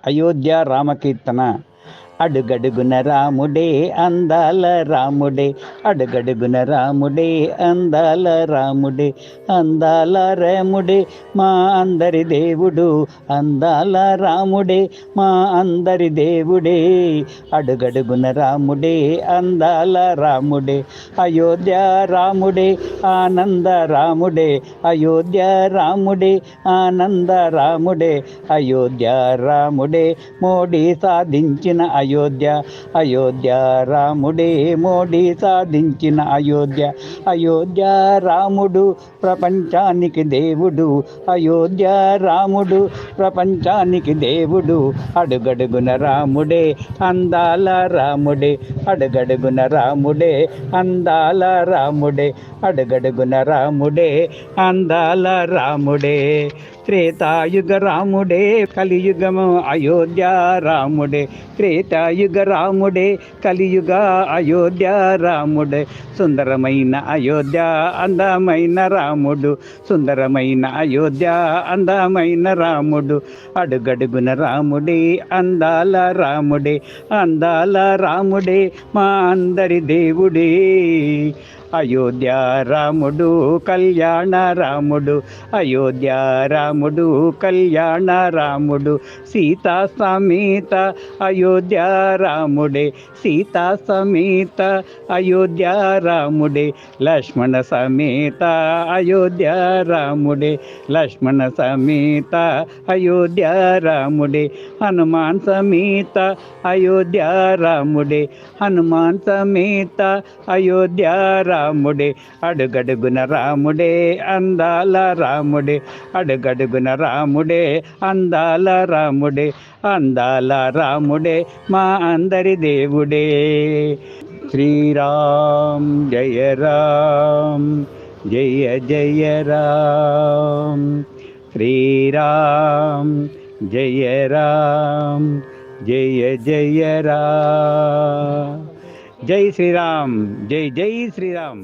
అయోధ్య రామకీర్తన. అడుగడుగున రాముడే అందాల రాముడే, అడుగడుగున రాముడే అందాల రాముడే, అందాల రాముడే మా అందరి దేవుడు, అందాల రాముడే మా అందరి దేవుడే, అడుగడుగున రాముడే అందాల రాముడే, అయోధ్య రాముడే ఆనంద రాముడే, అయోధ్య రాముడే ఆనంద రాముడే, అయోధ్య రాముడే మోడీ సాధించిన అయోధ్య, అయోధ్య రాముడే మోడీ సాధించిన అయోధ్య, అయోధ్య రాముడు ప్రపంచానికి దేవుడు, అయోధ్య రాముడు ప్రపంచానికి దేవుడు, అడుగడుగున రాముడే అందాల రాముడే, అడుగడుగున రాముడే అందాల రాముడే, అడుగడుగున రాముడే అందాల రాముడే, త్రేతాయుగ రాముడే కలియుగము అయోధ్య రాముడే, త్రేతాయుగ రాముడే కలియుగ అయోధ్య రాముడే, సుందరమైన అయోధ్య అందమైన రాముడు, సుందరమైన అయోధ్య అందమైన రాముడు, అడుగడుగున రాముడే అందాల రాముడే, అందాల రాముడే మా అందరి దేవుడే, అయోధ్య రాముడు కళ్యాణ రాముడు, అయోధ్య రాముడు కళ్యాణ రాముడు, సీతా సమేత అయోధ్య రాముడే, సీతా సమేత అయోధ్య రాముడే, లక్ష్మణ సమేత అయోధ్య రాముడే, లక్ష్మణ సమేత అయోధ్య రాముడే, హనుమాన్ సమేత అయోధ్య రాముడే, హనుమాన్ సమేత అయోధ్య రాముడే, అడుగడుగున రాముడే అందాల రాముడే, అడుగడుగున రాముడే అందాల రాముడే, అందాల రాముడే మా అందరి దేవుడే. శ్రీరామ్ జయ రామ్ జయ జయ రామ్, శ్రీరామ్ జయ రామ్ జయ జయ రామ్, జై శ్రీరామ్, జై జై శ్రీరామ్.